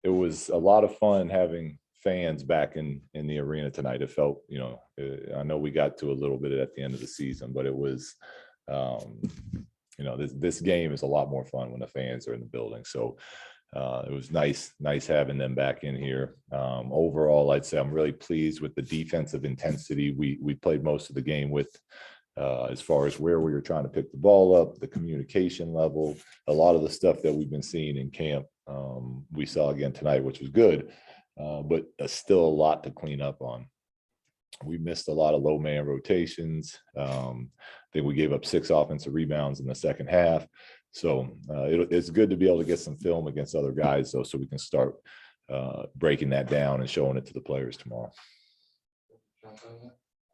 it was a lot of fun having fans back in the arena tonight. It felt, I know we got to a little bit at the end of the season, but it was, this game is a lot more fun when the fans are in the building. So it was nice having them back in here. Overall, I'd say I'm really pleased with the defensive intensity we played most of the game with. As far as where we were trying to pick the ball up, the communication level, a lot of the stuff that we've been seeing in camp, we saw again tonight, which was good, but still a lot to clean up on. We missed a lot of low man rotations. I think we gave up 6 offensive rebounds in the second half. So it's good to be able to get some film against other guys, though, so we can start breaking that down and showing it to the players tomorrow.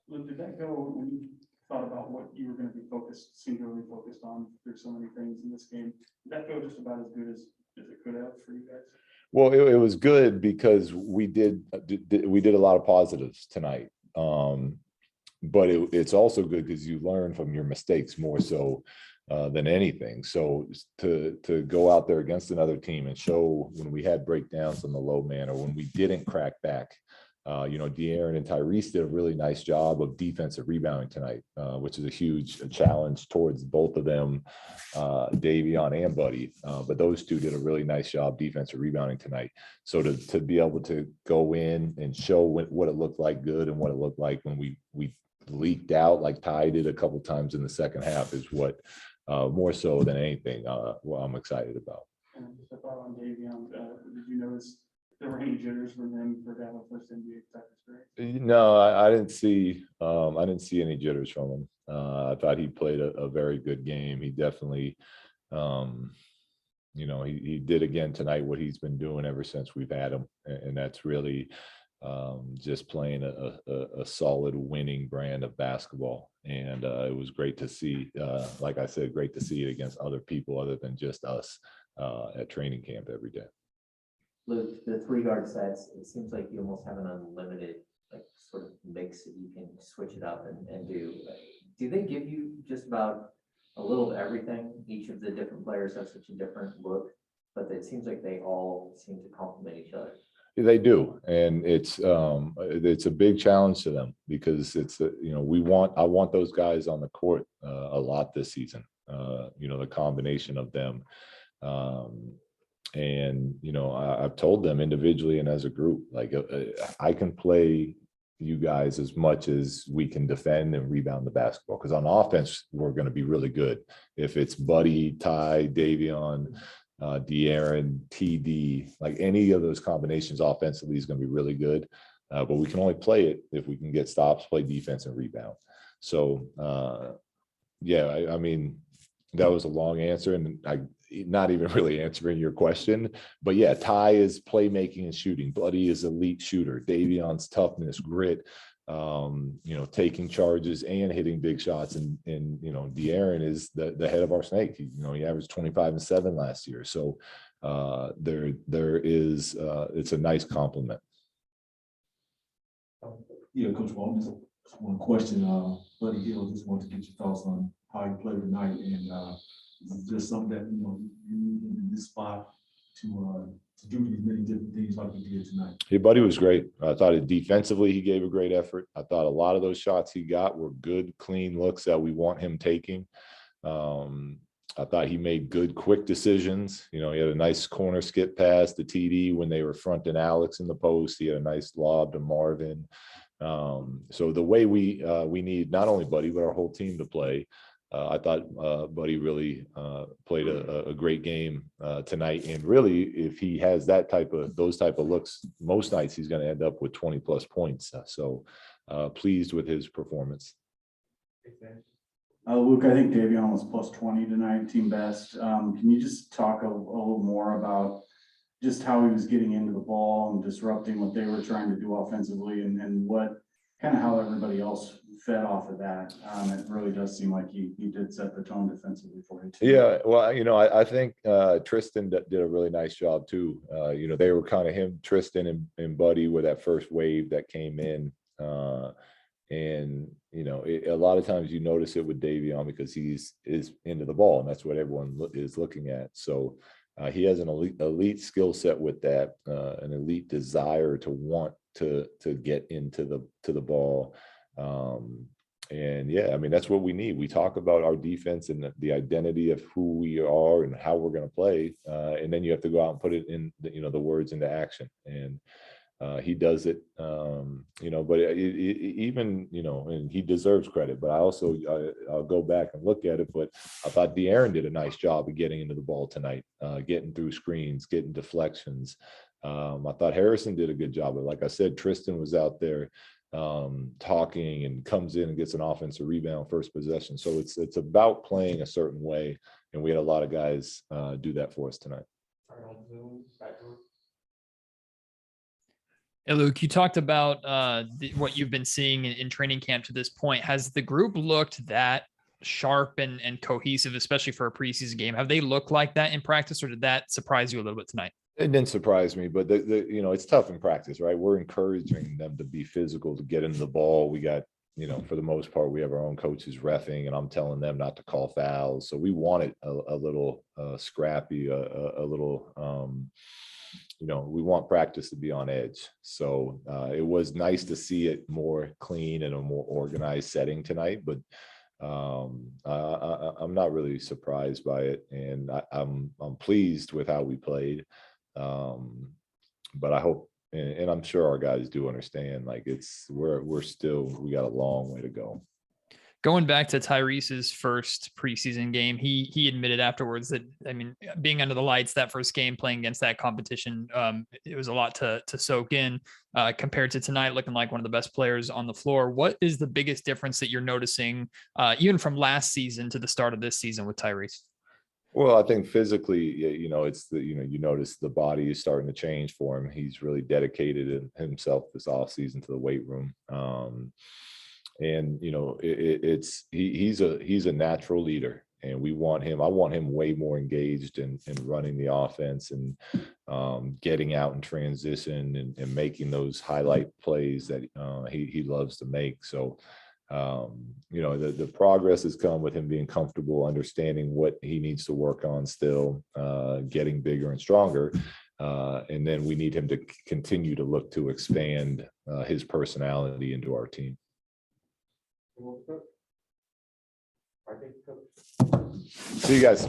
Luke, did that go when you thought about what you were going to be singularly focused on through so many things in this game? Did that go just about as good as it could have for you guys? Well, it was good because we did a lot of positives tonight. But it's also good because you learn from your mistakes more so than anything. So to go out there against another team and show when we had breakdowns on the low man or when we didn't crack back, De'Aaron and Tyrese did a really nice job of defensive rebounding tonight, which is a huge challenge towards both of them, Davion and Buddy. But those two did a really nice job defensive rebounding tonight. So to be able to go in and show what it looked like good and what it looked like when we leaked out like Ty did a couple times in the second half is what more so than anything what I'm excited about. And just a thought on Davion, did you notice there were any jitters from him for that first NBA type experience? No, I didn't see any jitters from him. I thought he played a very good game. He definitely, he did again tonight what he's been doing ever since we've had him, and that's really just playing a solid winning brand of basketball. And it was great to see, like I said, great to see it against other people other than just us at training camp every day. Luke, the 3-guard sets, it seems like you almost have an unlimited sort of mix that you can switch it up and do. Do they give you just about a little of everything? Each of the different players have such a different look, but it seems like they all seem to complement each other. They do, and it's a big challenge to them because it's I want those guys on the court a lot this season. The combination of them. And, I've told them individually and as a group, like I can play you guys as much as we can defend and rebound the basketball. Because on offense, we're going to be really good. If it's Buddy, Ty, Davion, De'Aaron, TD, like any of those combinations offensively is going to be really good. But we can only play it if we can get stops, play defense, and rebound. So, I mean, that was a long answer, and I not even really answering your question, but yeah, Ty is playmaking and shooting. Buddy is elite shooter. Davion's toughness, grit, taking charges and hitting big shots. And De'Aaron is the head of our snake. He averaged 25 and 7 last year. So there is it's a nice compliment. Yeah, Coach Walton, just one question. Buddy Hill, just wanted to get your thoughts on how you played tonight, and is there something that you need in this spot to do these many different things like you did tonight? Hey, Buddy was great. I thought defensively he gave a great effort. I thought a lot of those shots he got were good, clean looks that we want him taking. I thought he made good, quick decisions. He had a nice corner skip pass to TD when they were fronting Alex in the post. He had a nice lob to Marvin. So the way we need not only Buddy but our whole team to play. I thought Buddy really played a great game tonight, and really, if he has those type of looks, most nights he's going to end up with 20+ points. So pleased with his performance. Luke, I think Davion was +20 tonight, team best. Can you just talk a little more about just how he was getting into the ball and disrupting what they were trying to do offensively, and what kind of how everybody else fed off of that? It really does seem like he did set the tone defensively for you too. Yeah, well, I think Tristan did a really nice job too. They were kind of him, Tristan and Buddy with that first wave that came in. And a lot of times you notice it with Davion because is into the ball, and that's what everyone is looking at. So He has an elite skill set with that, an elite desire to want to get into the ball. And yeah, I mean, that's what we need. We talk about our defense and the identity of who we are and how we're going to play. And then you have to go out and put it in, the words into action. And he does it, but even, and he deserves credit, but I'll go back and look at it. But I thought De'Aaron did a nice job of getting into the ball tonight, getting through screens, getting deflections. I thought Harrison did a good job. But like I said, Tristan was out there talking and comes in and gets an offensive rebound first possession. So it's about playing a certain way. And we had a lot of guys do that for us tonight. Hey, Luke, you talked about what you've been seeing in training camp to this point. Has the group looked that sharp and cohesive, especially for a preseason game? Have they looked like that in practice, or did that surprise you a little bit tonight? It didn't surprise me, but it's tough in practice, right? We're encouraging them to be physical, to get into the ball. We got, for the most part, we have our own coaches reffing, and I'm telling them not to call fouls. So we want it a little scrappy, a little, we want practice to be on edge. So it was nice to see it more clean and a more organized setting tonight, but I'm not really surprised by it, and I'm pleased with how we played. But I hope, and I'm sure our guys do understand, like we got a long way to go. Going back to Tyrese's first preseason game, he admitted afterwards that, I mean, being under the lights that first game, playing against that competition, it was a lot to soak in compared to tonight, looking like one of the best players on the floor. What is the biggest difference that you're noticing, even from last season to the start of this season with Tyrese? Well, I think physically, it's you notice the body is starting to change for him. He's really dedicated himself this offseason to the weight room. And he's a natural leader, and I want him way more engaged in running the offense and getting out in transition and making those highlight plays that he loves to make. So the progress has come with him being comfortable, understanding what he needs to work on still, getting bigger and stronger. And then we need him to continue to look to expand his personality into our team. See you guys.